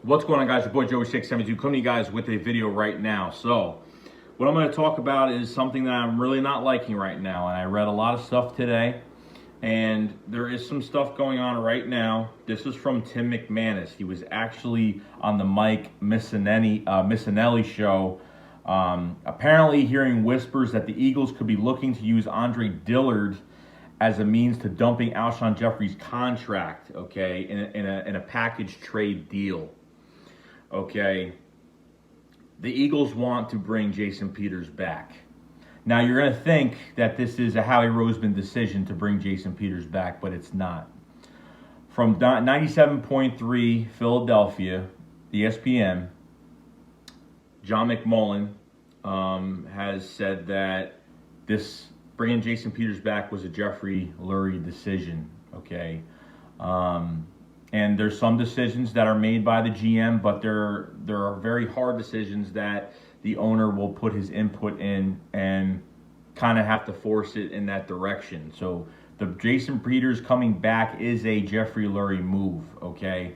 What's going on, guys? Your boy Joey672 coming to you guys with a video right now. So what I'm going to talk about is something that I'm really not liking right now, and I read a lot of stuff today, and there is some stuff going on right now. This is from Tim McManus. He was actually on the Mike Missinelli show, apparently hearing whispers that the Eagles could be looking to use Andre Dillard as a means to dumping Alshon Jeffery's contract, okay, in a package trade deal. Okay, the Eagles want to bring Jason Peters back. Now, you're going to think that this is a Howie Roseman decision to bring Jason Peters back, but it's not. From 97.3 Philadelphia, ESPN, John McMullen has said that this bringing Jason Peters back was a Jeffery Lurie decision, okay? And there's some decisions that are made by the GM, but there are very hard decisions that the owner will put his input in and kind of have to force it in that direction. So the Jason Peters coming back is a Jeffery Lurie move, okay?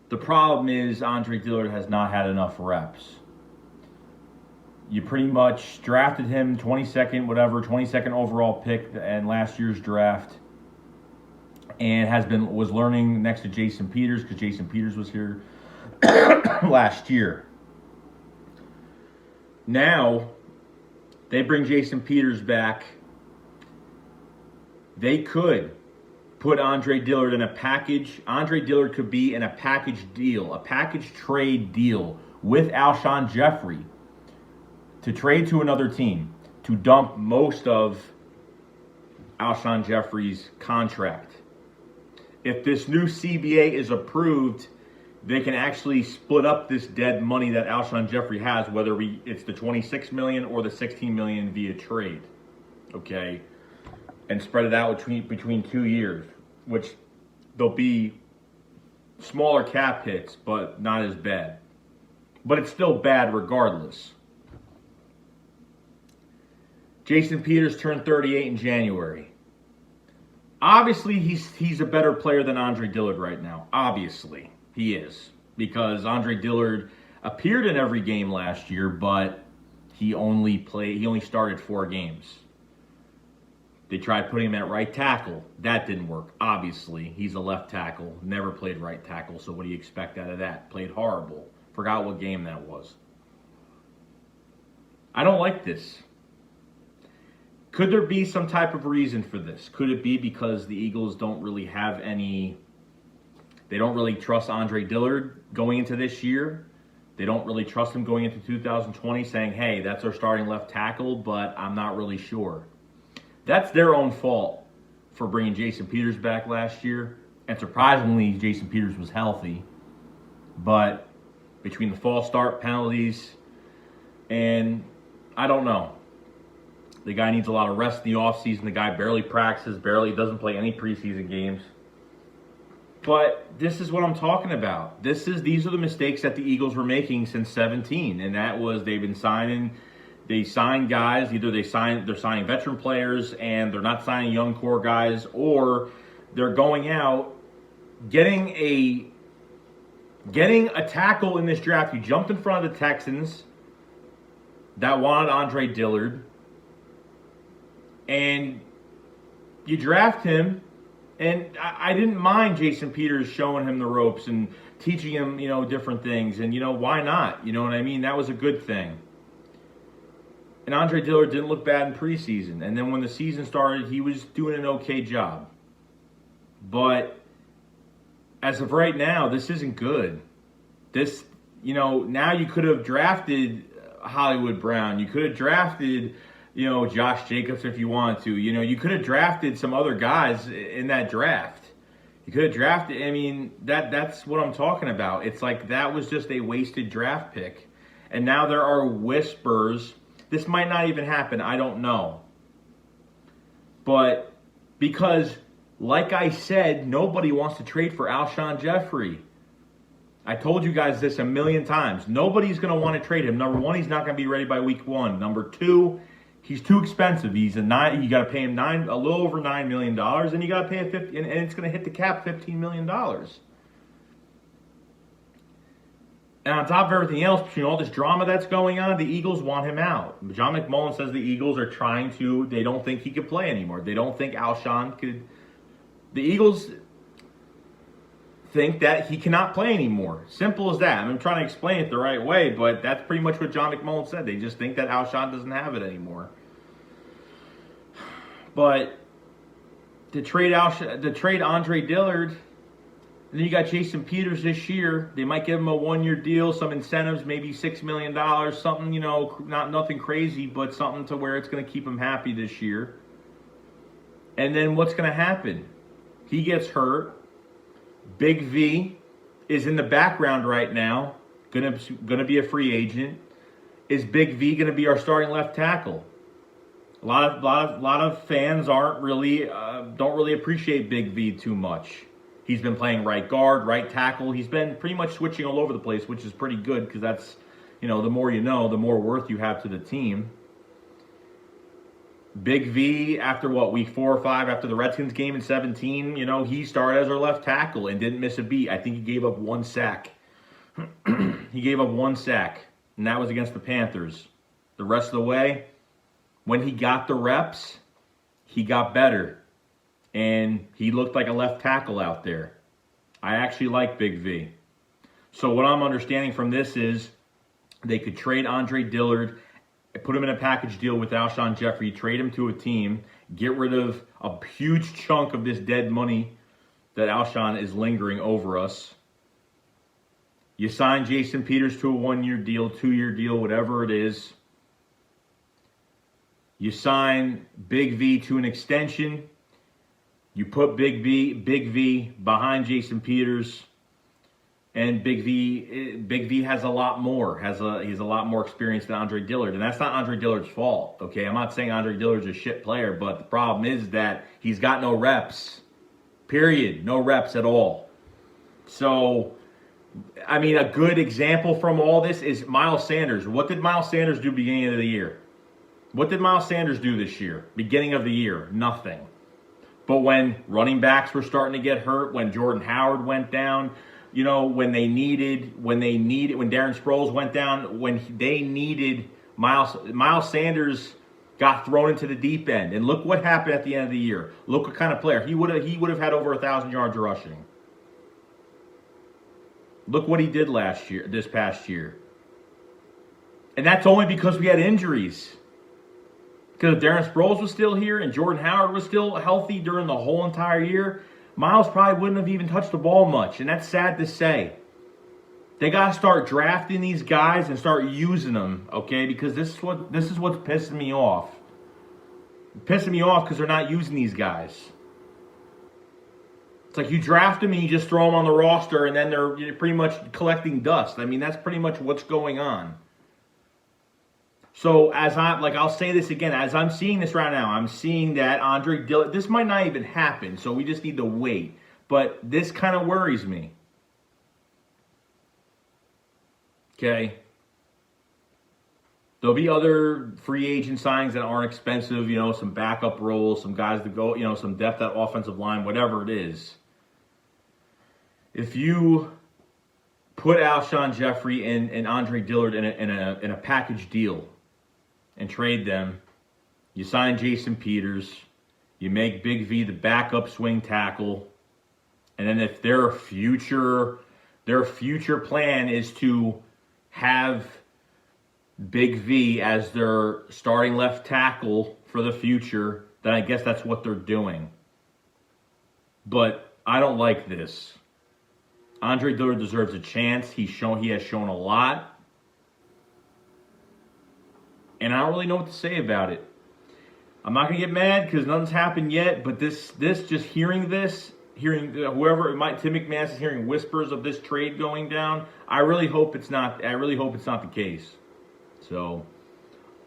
The problem is Andre Dillard has not had enough reps. You pretty much drafted him 22nd overall pick in last year's draft, and was learning next to Jason Peters because Jason Peters was here last year. Now they bring Jason Peters back. They could put Andre Dillard in a package. Andre Dillard could be in a package deal, a package trade deal with Alshon Jeffery to trade to another team to dump most of Alshon Jeffery's contract. If this new CBA is approved, they can actually split up this dead money that Alshon Jeffery has, whether it's the $26 million or the $16 million via trade, okay, and spread it out between 2 years, which there'll be smaller cap hits, but not as bad. But it's still bad regardless. Jason Peters turned 38 in January. Obviously, he's a better player than Andre Dillard right now. Obviously, he is. Because Andre Dillard appeared in every game last year, but he only started 4 games. They tried putting him at right tackle. That didn't work. Obviously, he's a left tackle. Never played right tackle, so what do you expect out of that? Played horrible. Forgot what game that was. I don't like this. Could there be some type of reason for this? Could it be because the Eagles don't really have they don't really trust Andre Dillard going into this year? They don't really trust him going into 2020, saying, hey, that's our starting left tackle, but I'm not really sure. That's their own fault for bringing Jason Peters back last year. And surprisingly, Jason Peters was healthy. But between the false start penalties and I don't know. The guy needs a lot of rest in the offseason. The guy barely practices, doesn't play any preseason games. But this is what I'm talking about. These are the mistakes that the Eagles were making since 2017, and that was they sign guys. Either they're signing veteran players and they're not signing young core guys, or they're going out getting a tackle in this draft. You jumped in front of the Texans that wanted Andre Dillard. And you draft him, and I didn't mind Jason Peters showing him the ropes and teaching him, different things. And, why not? You know what I mean? That was a good thing. And Andre Dillard didn't look bad in preseason. And then when the season started, he was doing an okay job. But as of right now, this isn't good. This, now you could have drafted Hollywood Brown. You could have drafted Josh Jacobs if you wanted to. You could have drafted some other guys in that draft. You could have drafted, that's what I'm talking about. It's like that was just a wasted draft pick. And now there are whispers. This might not even happen. I don't know. But because, like I said, nobody wants to trade for Alshon Jeffery. I told you guys this a million times. Nobody's going to want to trade him. Number one, he's not going to be ready by week 1. Number 2, he's too expensive. You got to pay him a little over $9 million, and you got to pay and it's going to hit the cap $15 million. And on top of everything else, between all this drama that's going on, the Eagles want him out. John McMullen says the Eagles are trying to, they don't think he could play anymore. They don't think Alshon could. The Eagles think that he cannot play anymore. Simple as that. I'm trying to explain it the right way, but that's pretty much what John McMullen said. They just think that Alshon doesn't have it anymore. But to trade Andre Dillard, and then you got Jason Peters this year. They might give him a one-year deal, some incentives, maybe $6 million, something, you know, nothing crazy, but something to where it's going to keep him happy this year. And then what's going to happen? He gets hurt. Big V is in the background right now, gonna be a free agent. Is Big V gonna be our starting left tackle? A lot of fans don't really appreciate Big V too much. He's been playing right guard, right tackle. He's been pretty much switching all over the place, which is pretty good because that's, you know, the more you know, the more worth you have to the team. Big V, after what, week 4 or 5, after the Redskins game in 17, you know, he started as our left tackle and didn't miss a beat. I think he gave up 1 sack. He gave up 1 sack, and that was against the Panthers. The rest of the way, when he got the reps, he got better, and he looked like a left tackle out there. I actually like Big V. So what I'm understanding from this is they could trade Andre Dillard, put him in a package deal with Alshon Jeffery, trade him to a team, get rid of a huge chunk of this dead money that Alshon is lingering over us. You sign Jason Peters to a 1-year deal, 2-year deal, whatever it is. You sign Big V to an extension. You put Big V behind Jason Peters. And Big V has a lot more. He's a lot more experience than Andre Dillard, and that's not Andre Dillard's fault. Okay, I'm not saying Andre Dillard's a shit player, but the problem is that he's got no reps. Period. No reps at all. So, I mean, a good example from all this is Miles Sanders. What did Miles Sanders do beginning of the year? What did Miles Sanders do this year? Beginning of the year, nothing. But when running backs were starting to get hurt, when Jordan Howard went down, you know, when Darren Sproles went down, when they needed Miles Sanders got thrown into the deep end. And look what happened at the end of the year. Look what kind of player. He would have had over 1,000 yards rushing. Look what he did this past year. And that's only because we had injuries. Because if Darren Sproles was still here and Jordan Howard was still healthy during the whole entire year, Miles probably wouldn't have even touched the ball much, and that's sad to say. They got to start drafting these guys and start using them, okay? Because this is what's pissing me off. Pissing me off because they're not using these guys. It's like you draft them and you just throw them on the roster, and then they're pretty much collecting dust. I mean, that's pretty much what's going on. So I'll say this again, as I'm seeing this right now, I'm seeing that Andre Dillard, this might not even happen, so we just need to wait. But this kind of worries me. Okay? There'll be other free agent signings that aren't expensive, you know, some backup roles, some guys to go, you know, some depth at offensive line, whatever it is. If you put Alshon Jeffery and Andre Dillard in a package deal, and trade them, you sign Jason Peters, you make Big V the backup swing tackle, and then if their future plan is to have Big V as their starting left tackle for the future, then I guess that's what they're doing. But I don't like this. Andre Dillard deserves a chance. He has shown a lot. And I don't really know what to say about it. I'm not going to get mad because nothing's happened yet, but hearing whoever, Tim McMahon is hearing whispers of this trade going down, I really hope it's not the case. So,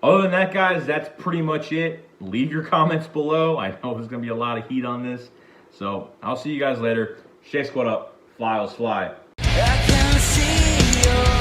other than that, guys, that's pretty much it. Leave your comments below. I know there's going to be a lot of heat on this. So, I'll see you guys later. Shake Squad up. Fly, let's fly. I can see you.